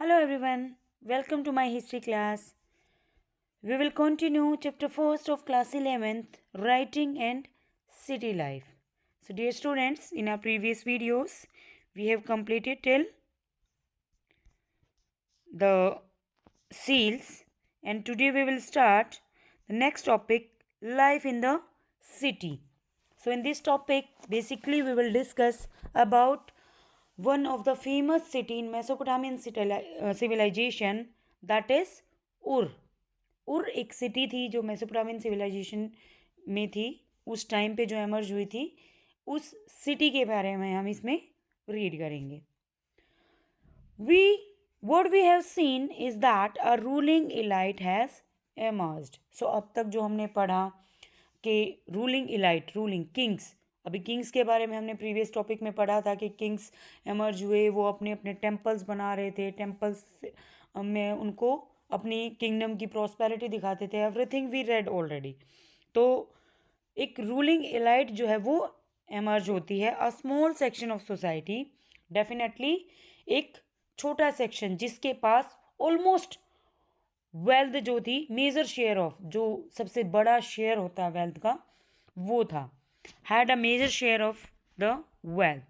Hello everyone, welcome to my history class. We will continue chapter 1st of class 11th, writing and city life. So dear students, in our previous videos, we have completed till the seals, and today we will start the next topic, life in the city. So in this topic, basically we will discuss about one of the famous city in Mesopotamian civilization, that is Ur. उर एक city थी जो Mesopotamian civilisation में थी, उस time पे जो emerge हुई थी, उस सिटी के बारे में हम इसमें रीड करेंगे. We what we have seen is that a ruling elite has emerged. So अब तक जो हमने पढ़ा कि रूलिंग इलाइट, रूलिंग किंग्स, अभी किंग्स के बारे में हमने प्रीवियस टॉपिक में पढ़ा था कि किंग्स एमर्ज हुए, वो अपने अपने टेम्पल्स बना रहे थे, टेम्पल्स में उनको अपनी किंगडम की प्रॉस्पेरिटी दिखाते थे. Everything we read already. तो एक रूलिंग इलाइट जो है वो एमर्ज होती है. A small section of society, definitely एक छोटा सेक्शन जिसके पास ऑलमोस्ट वेल्थ जो थी, मेजर शेयर ऑफ, जो सबसे बड़ा शेयर होता है वेल्थ का, वो था, had a major share of the wealth.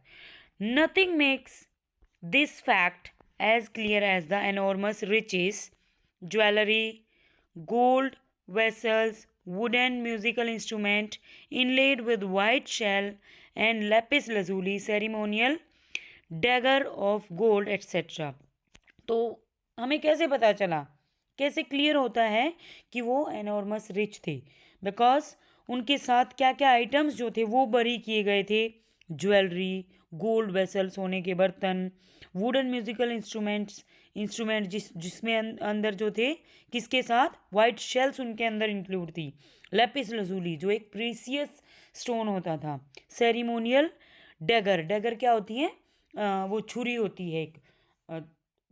Nothing makes this fact as clear as the enormous riches, jewellery, gold vessels, wooden musical instrument inlaid with white shell and lapis lazuli, ceremonial dagger of gold, etc. तो हमें कैसे पता चला, कैसे clear होता है कि वो एनॉर्मस रिच थे? बिकॉज उनके साथ क्या क्या आइटम्स जो थे वो बरी किए गए थे. ज्वेलरी, गोल्ड वेसल, सोने के बर्तन, वुडन म्यूजिकल इंस्ट्रूमेंट जिसमें अंदर जो थे, किसके साथ? वाइट शेल्स उनके अंदर इंक्लूड थी. लेपिस लजूली जो एक प्रीसियस स्टोन होता था. सेरिमोनियल डैगर, डैगर क्या होती है? वो छुरी होती है एक.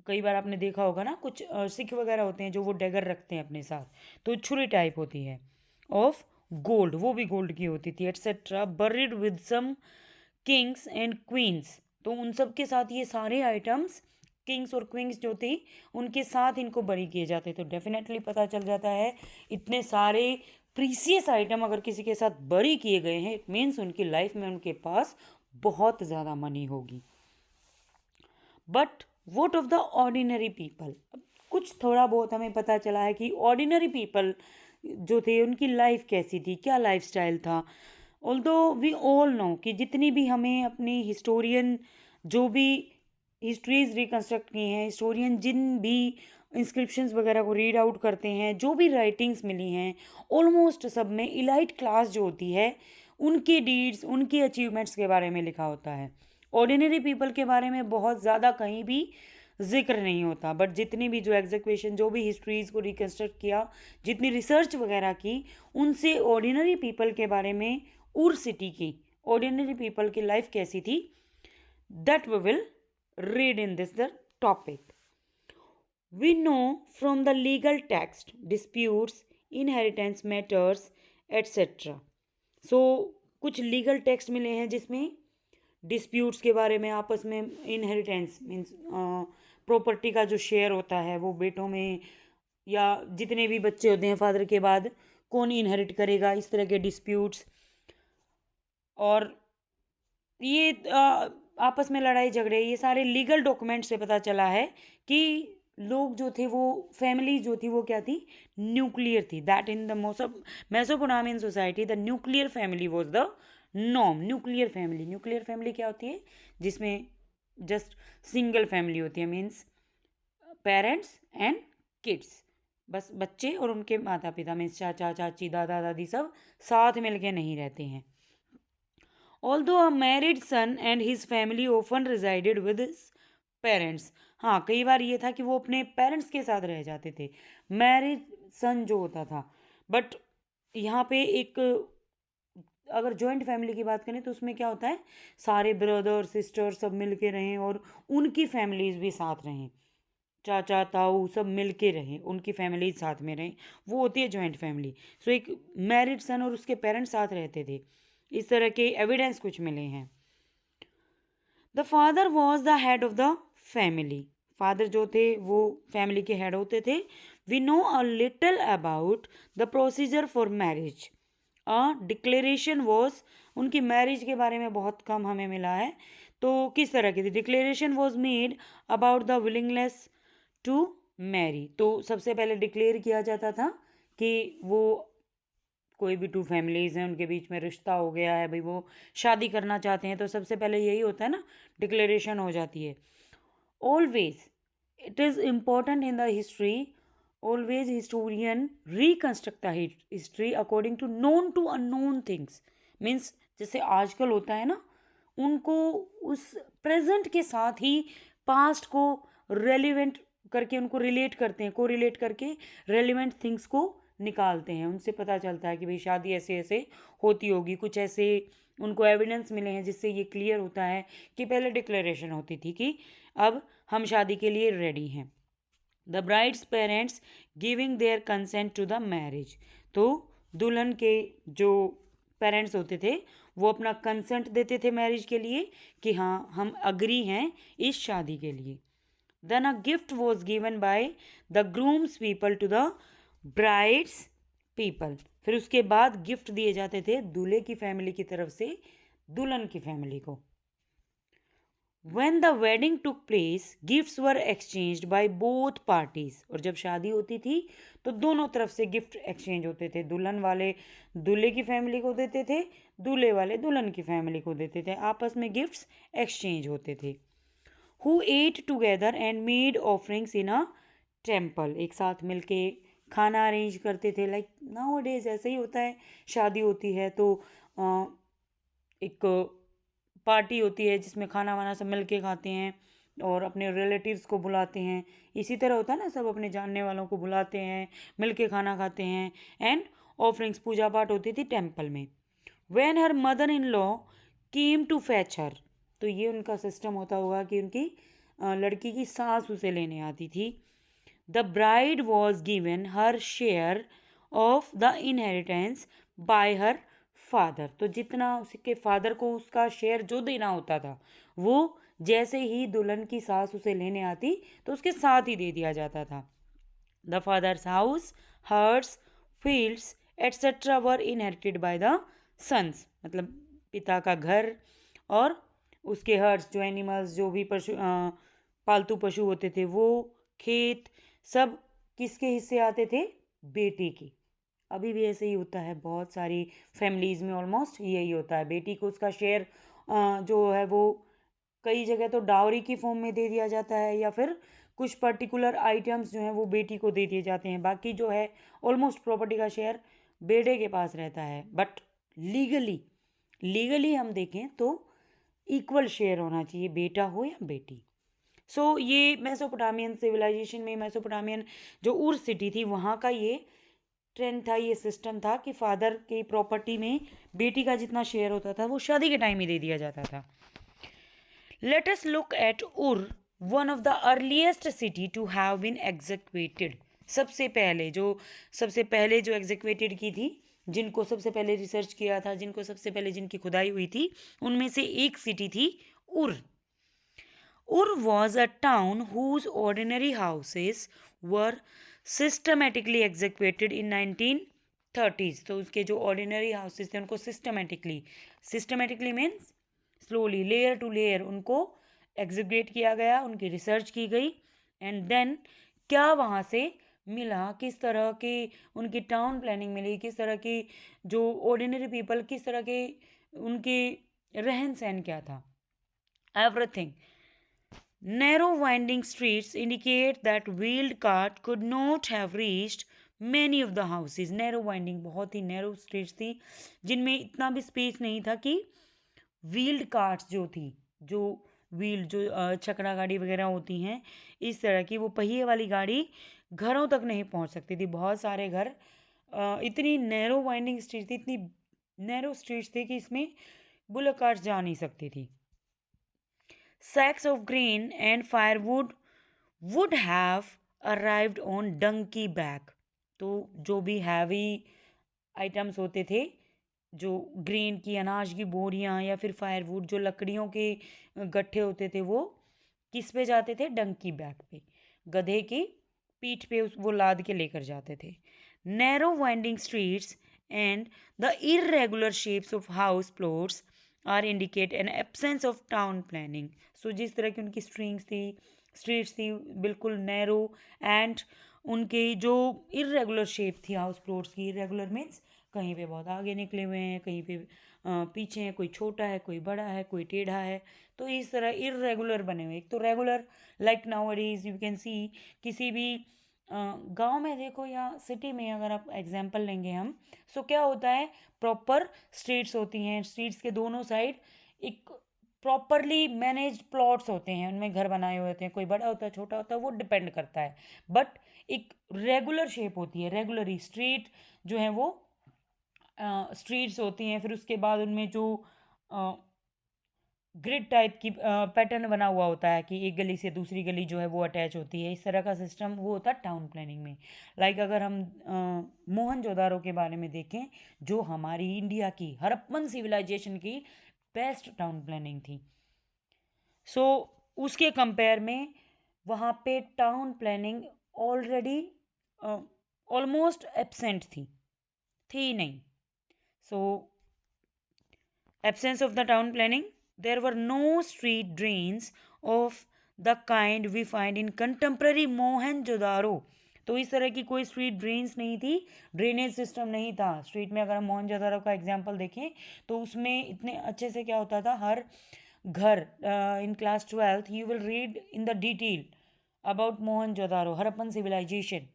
कई बार आपने देखा होगा ना, कुछ सिख वगैरह होते हैं जो वो डैगर रखते हैं अपने साथ, तो छुरी टाइप होती है. ऑफ गोल्ड, वो भी गोल्ड की होती थी, etcetera. Buried with some kings and queens, तो उन सब के साथ ये सारे आइटम्स, किंग्स और क्वींस जो थी, उनके साथ इनको बरी किए जाते. तो डेफिनेटली पता चल जाता है, इतने सारे प्रीसियस आइटम अगर किसी के साथ बरी किए गए हैं, इट मीन्स उनकी लाइफ में उनके पास बहुत ज़्यादा मनी होगी. But vote of the ordinary people, कुछ थोड़ा बहुत हमें पता चला है कि ऑर्डिनरी पीपल जो थे उनकी लाइफ कैसी थी, क्या लाइफ स्टाइल था. ऑल्दो वी ऑल नो कि जितनी भी हमें अपनी हिस्टोरियन जो भी हिस्ट्रीज रिकन्स्ट्रक्ट की हैं, हिस्टोरियन जिन भी इंस्क्रिप्शंस वगैरह को रीड आउट करते हैं, जो भी राइटिंग्स मिली हैं, ऑलमोस्ट सब में इलाइट क्लास जो होती है उनके डीड्स, उनके अचीवमेंट्स के बारे में लिखा होता है. ऑर्डिनरी पीपल के बारे में बहुत ज़्यादा कहीं भी जिक्र नहीं होता. बट जितनी भी जो एग्जीक्यूशन, जो भी हिस्ट्रीज़ को रिकन्स्ट्रक्ट किया, जितनी रिसर्च वगैरह की, उनसे ऑर्डिनरी पीपल के बारे में, उर सिटी की ऑर्डिनरी पीपल की लाइफ कैसी थी, that we will read in this the topic. We know from the legal text disputes, inheritance matters, etcetera. So कुछ लीगल टेक्स्ट मिले हैं जिसमें डिस्प्यूट्स के बारे में, आपस में इनहेरिटेंस मीन्स प्रॉपर्टी का जो शेयर होता है वो बेटों में, या जितने भी बच्चे होते हैं फादर के बाद कौन इनहेरिट करेगा, इस तरह के डिस्प्यूट्स. और ये आपस में लड़ाई झगड़े, ये सारे लीगल डॉक्यूमेंट से पता चला है कि लोग जो थे, वो फैमिली जो थी वो क्या थी? न्यूक्लियर थी. That in the Mesopotamian society the nuclear family was the norm. Nuclear family, nuclear family क्या होती है? जिसमें जस्ट सिंगल फैमिली होती है, मीन्स पेरेंट्स एंड किड्स, बस बच्चे और उनके माता पिता, मीन्स चाचा चाची, दादा दादी, सब साथ मिलके नहीं रहते हैं. Although a married son and his family often resided with his parents. हाँ, कई बार ये था कि वो अपने पेरेंट्स के साथ रह जाते थे, मैरिड सन जो होता था. बट यहाँ पे एक, अगर जॉइंट फैमिली की बात करें तो उसमें क्या होता है, सारे ब्रदर सिस्टर सब मिल के रहें और उनकी फैमिलीज भी साथ रहें, चाचा ताऊ सब मिल के रहें, उनकी फैमिलीज साथ में रहें, वो होती है जॉइंट फैमिली. सो एक मैरिड सन और उसके पेरेंट्स साथ रहते थे. इस तरह के एविडेंस कुछ मिले हैं. The father was the head of the family. Father जो थे वो फैमिली के हेड होते थे. We know a little about the procedure for marriage. A declaration was, उनकी मैरिज के बारे में बहुत कम हमें मिला है. तो किस तरह की थी? Declaration was made about the willingness to marry. तो सबसे पहले डिक्लेयर किया जाता था कि वो कोई भी टू फैमिलीज़ हैं उनके बीच में रिश्ता हो गया है, भाई वो शादी करना चाहते हैं, तो सबसे पहले यही होता है ना, डिक्लेरेशन हो जाती है. Always it is important in the history, always historian reconstruct the history according to known to unknown things. Means जैसे आजकल होता है ना, उनको उस प्रेजेंट के साथ ही पास्ट को रेलिवेंट करके उनको रिलेट करते हैं, को रिलेट करके रेलिवेंट थिंग्स को निकालते हैं. उनसे पता चलता है कि भाई शादी ऐसे ऐसे होती होगी, कुछ ऐसे उनको एविडेंस मिले हैं जिससे ये क्लियर होता है कि पहले डिक्लेरेशन होती थी कि अब हम शादी के लिए रेडी हैं. The bride's parents giving their consent to the marriage. तो दुल्हन के जो पेरेंट्स होते थे वो अपना कंसेंट देते थे मैरिज के लिए कि हाँ हम अग्री हैं इस शादी के लिए. Then a gift was given by the groom's people to the bride's people. फिर उसके बाद गिफ्ट दिए जाते थे दूल्हे की फैमिली की तरफ से दुल्हन की फैमिली को. When the wedding took place, gifts were exchanged by both parties. और जब शादी होती थी तो दोनों तरफ से गिफ्ट एक्सचेंज होते थे. दुल्हन वाले दूल्हे की फैमिली को देते थे, दूल्हे वाले दुल्हन की फैमिली को देते थे. आपस में गिफ्ट्स एक्सचेंज होते थे. Who ate together and made offerings in a temple. एक साथ मिलके खाना अरेंज करते थे. लाइक नाउ डेज ऐसे ही होता है, शादी होती है तो एक पार्टी होती है जिसमें खाना वाना सब मिल के खाते हैं और अपने रिलेटिव्स को बुलाते हैं. इसी तरह होता है ना, सब अपने जानने वालों को बुलाते हैं, मिल के खाना खाते हैं. एंड ऑफरिंग्स, पूजा पाठ होती थी टेम्पल में. When her mother in law came to fetch her. तो ये उनका सिस्टम होता होगा कि उनकी लड़की की सास उसे लेने आती थी. The bride was given her share of the inheritance bye her father. तो जितना उसके फादर को उसका शेयर जो देना होता था वो जैसे ही दुल्हन की सास उसे लेने आती तो उसके साथ ही दे दिया जाता था. The father's house, herds, fields etcetera were inherited by the sons. मतलब पिता का घर और उसके हर्ट्स, जो एनिमल्स, जो भी पशु पालतू पशु होते थे, वो खेत, सब किसके हिस्से आते थे? बेटी की. अभी भी ऐसे ही होता है, बहुत सारी फैमिलीज़ में ऑलमोस्ट यही होता है. बेटी को उसका शेयर जो है वो कई जगह तो डावरी की फॉर्म में दे दिया जाता है या फिर कुछ पर्टिकुलर आइटम्स जो हैं वो बेटी को दे दिए जाते हैं. बाकी जो है ऑलमोस्ट प्रॉपर्टी का शेयर बेटे के पास रहता है. बट लीगली हम देखें तो इक्वल शेयर होना चाहिए, बेटा हो या बेटी. सो ये मेसोपोटामियन सिविलाइजेशन में, मेसोपोटामियन जो उर सिटी थी वहाँ का ये ट्रेंड था, ये सिस्टम था कि फादर की प्रॉपर्टी में बेटी का जितना शेयर होता था वो शादी के टाइम ही दे दिया जाता था. Let us look at Ur, one of the earliest city to have been executed. सबसे पहले जो एग्जीक्यूटेड की थी, जिनको सबसे पहले रिसर्च किया था, जिनको सबसे पहले जिनकी खुदाई हुई थी, उनमें से एक सिटी थी उर. Ur was a town whose ordinary houses were systematically executed in 1930s. तो उसके जो ordinary houses थे उनको systematically means slowly, layer to layer उनको execute किया गया, उनकी research की गई. and then क्या वहाँ से मिला, किस तरह की उनकी टाउन प्लानिंग मिली, किस तरह की जो ordinary people, किस तरह के उनके रहन सहन क्या था, everything. Narrow winding streets indicate that wheeled cart could not have reached many of the houses. Narrow winding, बहुत ही narrow streets थी जिनमें इतना भी स्पेस नहीं था कि wheeled carts जो थी, जो व्हील, जो चकड़ा गाड़ी वगैरह होती हैं इस तरह की, वो पहिए वाली गाड़ी घरों तक नहीं पहुंच सकती थी. बहुत सारे घर, इतनी नैरो वाइंडिंग स्ट्रीट थी, इतनी नैरो स्ट्रीट्स थी कि इसमें बुलेट कार्स जा नहीं सकती थी. Sacks of grain and firewood would have arrived on donkey back. तो जो भी हैवी आइटम्स होते थे, जो ग्रेन की, अनाज की बोरियां या फिर फायरवुड, जो लकड़ियों के गट्ठे होते थे, वो किस पे जाते थे? डंकी बैक पे, गधे की पीठ पे वो लाद के लेकर जाते थे। Narrow winding streets and the irregular shapes of house plots are indicate an absence of town planning. So जिस तरह की उनकी स्ट्रीट्स थी बिल्कुल नैरो, एंड उनकी जो इरेगुलर शेप थी हाउस प्लॉट्स की, इरेगुलर मीन्स कहीं पे बहुत आगे निकले हुए हैं, कहीं पे पीछे हैं, कोई छोटा है, कोई बड़ा है, कोई टेढ़ा है, तो इस तरह इरेगुलर बने हुए। एक तो regular like nowadays you can see, किसी भी गांव में देखो या सिटी में अगर आप एग्जांपल लेंगे हम, सो क्या होता है, प्रॉपर स्ट्रीट्स होती हैं, स्ट्रीट्स के दोनों साइड एक प्रॉपरली मैनेज्ड प्लॉट्स होते हैं, उनमें घर बनाए हुए होते हैं, कोई बड़ा होता है छोटा होता है वो डिपेंड करता है, बट एक रेगुलर शेप होती है, रेगुलरली स्ट्रीट जो है वो स्ट्रीट्स होती हैं। फिर उसके बाद उनमें जो ग्रिड टाइप की पैटर्न बना हुआ होता है कि एक गली से दूसरी गली जो है वो अटैच होती है, इस तरह का सिस्टम वो होता है टाउन प्लानिंग में। लाइक अगर हम मोहनजोदारो के बारे में देखें, जो हमारी इंडिया की हड़प्पन सिविलाइजेशन की बेस्ट टाउन प्लानिंग थी, सो उसके कंपेयर में वहाँ पे town planning already almost absent थी नहीं। सो absence of the town planning, there were no street drains of the kind we find in contemporary Mohenjo-daro। तो इस तरह की कोई स्ट्रीट ड्रेन्स नहीं थी, ड्रेनेज सिस्टम नहीं था स्ट्रीट में। अगर हम मोहनजोदारो का एग्जांपल देखें तो उसमें इतने अच्छे से क्या होता था, हर घर, in class 12th you will read in the detail about Mohenjodaro Harappan civilization.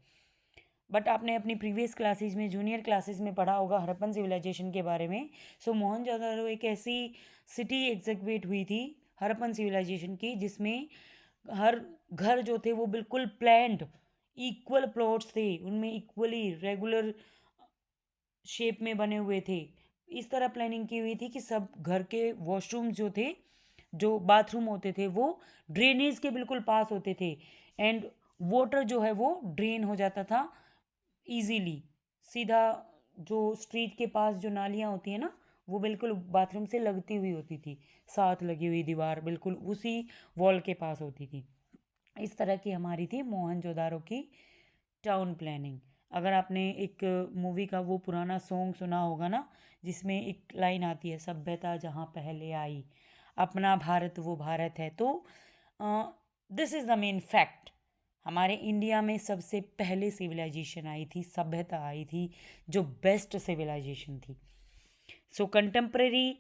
But आपने अपनी प्रीवियस क्लासेस में, जूनियर क्लासेस में पढ़ा होगा हड़प्पन सिविलाइजेशन के बारे में। सो मोहनजोदारो एक ऐसी सिटी एग्जिक्यूट हुई थी हड़प्पन सिविलाइजेशन की, जिसमें हर घर जो थे वो बिल्कुल प्लान्ड इक्वल प्लॉट्स थे, उनमें इक्वली रेगुलर शेप में बने हुए थे। इस तरह प्लानिंग की हुई थी कि सब घर के वॉशरूम जो थे, जो बाथरूम होते थे, वो ड्रेनेज के बिल्कुल पास होते थे, एंड वाटर जो है वो ड्रेन हो जाता था इजीली, सीधा। जो स्ट्रीट के पास जो नालियाँ होती हैं ना, वो बिल्कुल बाथरूम से लगती हुई होती थी, साथ लगी हुई दीवार बिल्कुल उसी वॉल के पास होती थी। इस तरह की हमारी थी मोहनजोदारो की टाउन प्लानिंग। अगर आपने एक मूवी का वो पुराना सॉन्ग सुना होगा ना, जिसमें एक लाइन आती है, सभ्यता जहाँ पहले आई, अपना भारत वो भारत है, तो this is the main fact. हमारे इंडिया में सबसे पहले सिविलाइजेशन आई थी, सभ्यता आई थी, जो बेस्ट सिविलाइजेशन थी। सो कंटेम्प्रेरी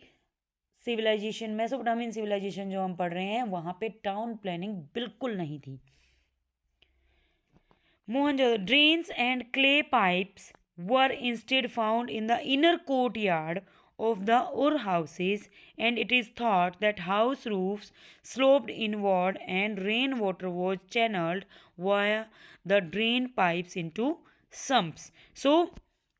सिविलाइजेशन, मेसोपोटामियन सिविलाइजेशन जो हम पढ़ रहे हैं, वहाँ पे टाउन प्लानिंग बिल्कुल नहीं थी। Mohenjo drains and clay pipes were instead found in the inner courtyard of the Ur houses, and it is thought that house roofs sloped inward and rainwater was channeled via the drain pipes into sumps. So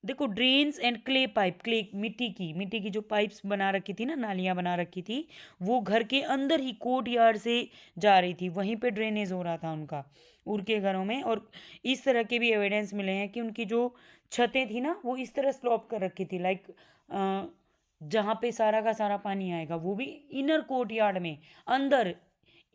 देखो, drains and clay pipe, clay मिट्टी की जो pipes बना रखी थी ना, नालियाँ बना रखी थी, वो घर के अंदर ही कोर्ट यार्ड से जा रही थी, वहीं पे ड्रेनेज हो रहा था उनका, उनके घरों में। और इस तरह के भी एविडेंस मिले हैं कि उनकी जो छतें थी ना, वो इस तरह स्लॉप कर रखी थी, लाइक जहाँ पे सारा का सारा पानी आएगा वो भी इनर कोर्ट यार्ड में, अंदर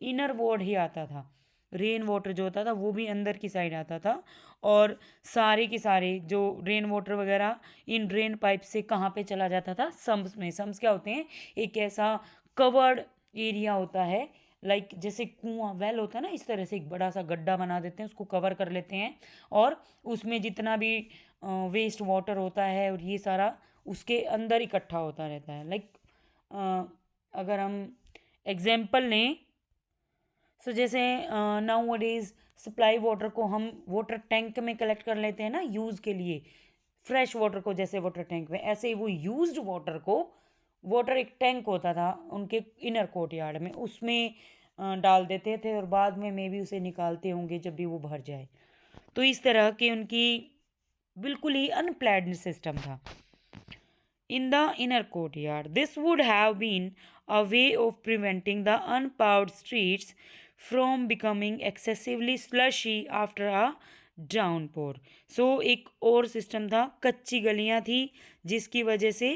इनर वार्ड ही आता था। रेन वाटर जो होता था वो भी अंदर की साइड आता था, और सारे के सारे जो रेन वाटर वगैरह इन ड्रेन पाइप से कहाँ पे चला जाता था, सम्स में। सम्स क्या होते हैं, एक ऐसा कवर्ड एरिया होता है, लाइक जैसे कुआं वेल होता है ना, इस तरह से एक बड़ा सा गड्ढा बना देते हैं, उसको कवर कर लेते हैं, और उसमें जितना भी वेस्ट वाटर होता है और ये सारा उसके अंदर इकट्ठा होता रहता है। लाइक अगर हम एग्जाम्पल लें, सो जैसे नाउ डेज सप्लाई वाटर को हम वाटर टैंक में कलेक्ट कर लेते हैं ना यूज़ के लिए, फ्रेश वाटर को जैसे वाटर टैंक में, ऐसे ही वो यूज्ड वाटर को, वाटर एक टैंक होता था उनके इनर कोर्ट यार्ड में, उसमें डाल देते थे, और बाद में मे भी उसे निकालते होंगे जब भी वो भर जाए। तो इस तरह के उनकी बिल्कुल ही अनप्लैन्ड सिस्टम था in the inner courtyard. This would have been a way of preventing the unpaved streets from becoming excessively slushy after a downpour. So एक और सिस्टम था, कच्ची गलियां थी, जिसकी वजह से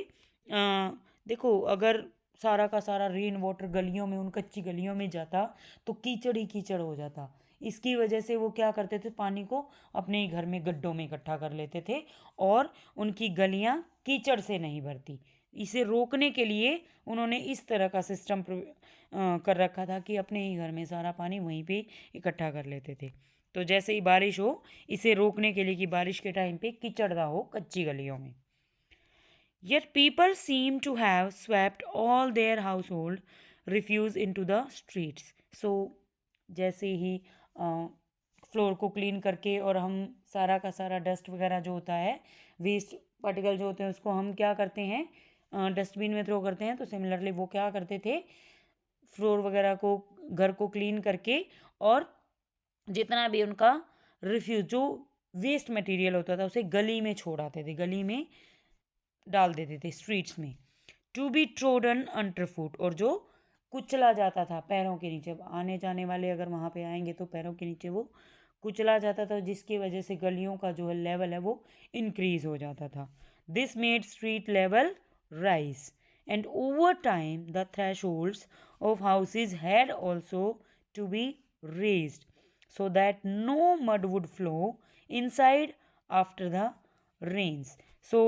देखो, अगर सारा का सारा रेन वाटर गलियों में, उन कच्ची गलियों में जाता तो कीचड़ ही कीचड़ हो जाता। इसकी वजह से वो क्या करते थे, पानी को अपने ही घर में गड्ढों में इकट्ठा कर लेते थे और उनकी गलियां कीचड़ से नहीं भरती। इसे रोकने के लिए उन्होंने इस तरह का सिस्टम कर रखा था कि अपने ही घर में सारा पानी वहीं पे इकट्ठा कर लेते थे। तो जैसे ही बारिश हो, इसे रोकने के लिए कि बारिश के टाइम पे कीचड़ ना हो कच्ची गलियों में। Yet people seem to have swept all their household refuse into the streets. So जैसे ही फ्लोर को क्लीन करके और हम सारा का सारा डस्ट वगैरह जो होता है, वेस्ट पार्टिकल जो होते हैं, उसको हम क्या करते हैं, डस्टबिन में थ्रो करते हैं। तो सिमिलरली वो क्या करते थे, फ्लोर वगैरह को, घर को क्लीन करके और जितना भी उनका रिफ्यूज जो वेस्ट मटेरियल होता था उसे गली में छोड़ आते थे, गली में डाल देते थे, स्ट्रीट्स में। To be trodden under foot, और जो कुचला जाता था पैरों के नीचे। आने जाने वाले अगर वहाँ पे आएंगे तो पैरों के नीचे वो कुचला जाता था, जिसकी वजह से गलियों का जो है लेवल है वो इंक्रीज हो जाता था। This made street level rise and over time the thresholds of houses had also to be raised so that no mud would flow inside after the rains. So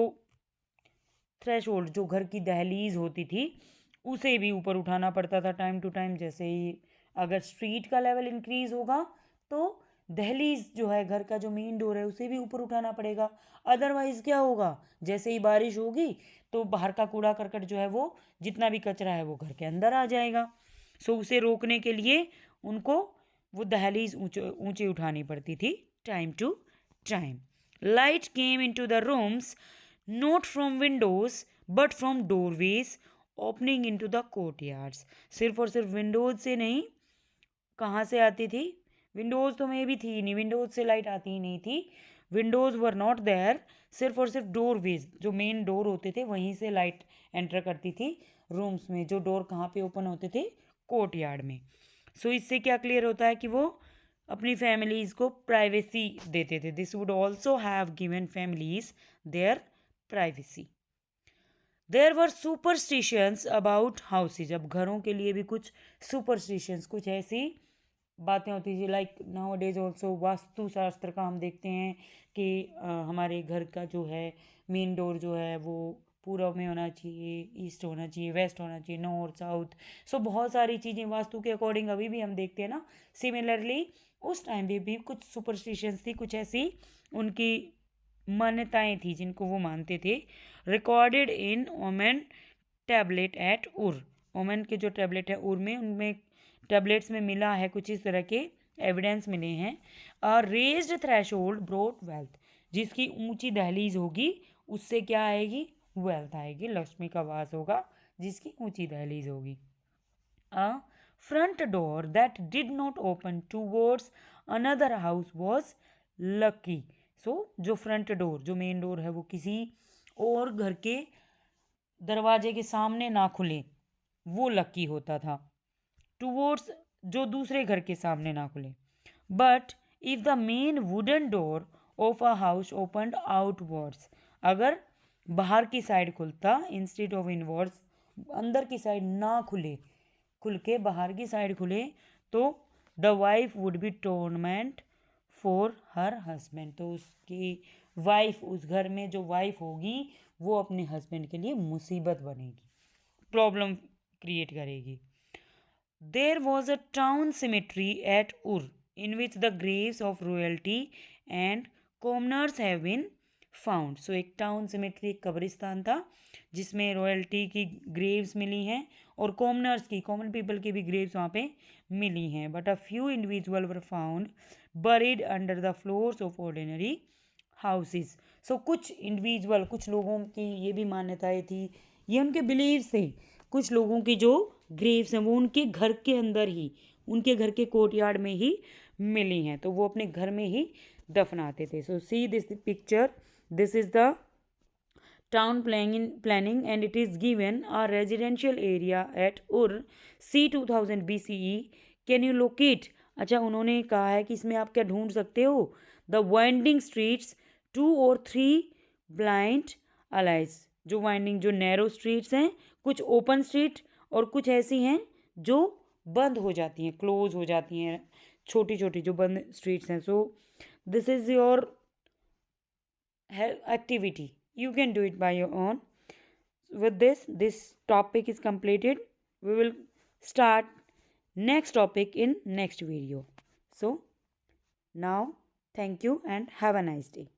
threshold, जो घर की दहलीज होती थी, उसे भी ऊपर उठाना पड़ता था टाइम टू टाइम। जैसे ही अगर स्ट्रीट का लेवल इंक्रीज होगा तो दहलीज जो है, घर का जो मेन डोर है, उसे भी ऊपर उठाना पड़ेगा। अदरवाइज क्या होगा, जैसे ही बारिश होगी तो बाहर का कूड़ा करकट जो है वो, जितना भी कचरा है वो घर के अंदर आ जाएगा। सो उसे रोकने के लिए उनको वो दहलीज ऊंची उठानी पड़ती थी time to time. Light came into the rooms not from windows but from doorways opening into the courtyards. सिर्फ और सिर्फ विंडोज से नहीं, कहाँ से आती थी, विंडोज तो मे भी थी ही नहीं, विंडोज से लाइट आती ही नहीं थी, विंडोज वर नॉट देयर। सिर्फ और सिर्फ डोरवेज, जो मेन डोर होते थे, वहीं से लाइट एंटर करती थी रूम्स में। जो डोर कहाँ पे ओपन होते थे, कोर्टयार्ड में। सो इससे क्या क्लियर होता है कि वो अपनी फैमिलीज को प्राइवेसी देते थे। This would also have given families their privacy. There were superstitions about houses. अब घरों के लिए भी कुछ सुपरस्टिशंस, कुछ ऐसी बातें होती थी, like now days also vastu शास्त्र का हम देखते हैं कि हमारे घर का जो है मेन डोर जो है वो पूर्व में होना चाहिए, ईस्ट होना चाहिए, वेस्ट होना चाहिए, नॉर्थ साउथ। सो बहुत सारी चीज़ें वास्तु के अकॉर्डिंग अभी भी हम देखते हैं ना। सिमिलरली उस टाइम पे भी कुछ सुपरस्टिशंस थी, कुछ ऐसी उनकी मान्यताएं थी जिनको वो मानते थे। Recorded in omen tablet at Ur. Omen के जो टैबलेट है उर में, उनमें टैबलेट्स में मिला है, कुछ इस तरह के एविडेंस मिले हैं। Raised threshold brought wealth. जिसकी ऊंची दहलीज होगी उससे क्या आएगी, वेल्थ आएगी, लक्ष्मी का वास होगा जिसकी ऊंची दहलीज होगी। A front door that did not open towards another house was lucky. So जो फ्रंट डोर, जो मेन डोर है, वो किसी और घर के दरवाजे के सामने ना खुले, वो लकी होता था। टूवर्ड्स, जो दूसरे घर के सामने ना खुले। But if the main wooden door of a house opened outwards, अगर बाहर की साइड खुलता इंस्टेड ऑफ इनवर्ड्स, अंदर की साइड ना खुले, खुल के बाहर की साइड खुले, तो the wife would be torment for her husband. तो उसकी वाइफ, उस घर में जो वाइफ होगी वो अपने हस्बैंड के लिए मुसीबत बनेगी, प्रॉब्लम क्रिएट करेगी। There was a town cemetery at Ur in which the graves of royalty and commoners have been found. So एक टाउन सिमेट्री, एक कब्रिस्तान था जिसमें रॉयल्टी की ग्रेव्स मिली हैं और कॉमनर्स की, कॉमन पीपल की भी ग्रेव्स वहाँ पे मिली हैं। But a few individual were found buried under the floors of ordinary houses. So कुछ इंडिविजुअल, कुछ लोगों की ये भी मान्यताएं थी, ये उनके बिलीव्स थे। कुछ लोगों की जो ग्रेव्स हैं वो उनके घर के अंदर ही, उनके घर के कोर्टयार्ड में ही मिली हैं, तो वो अपने घर में ही दफनाते थे। So see this picture, this is the town planning and it is given a residential area at Ur c 2000 BCE. Can you locate? अच्छा, उन्होंने कहा है कि इसमें आप क्या ढूंढ सकते हो, द वाइंडिंग स्ट्रीट्स 2 और 3 ब्लाइंड अलाइज। जो वाइंडिंग, जो नैरो स्ट्रीट्स हैं, कुछ ओपन स्ट्रीट और कुछ ऐसी हैं जो बंद हो जाती हैं, क्लोज हो जाती हैं, छोटी छोटी जो बंद स्ट्रीट्स हैं. So this is your activity. You can do it by your own. With this topic is completed. We will start next topic in next video. So now thank you and have a nice day.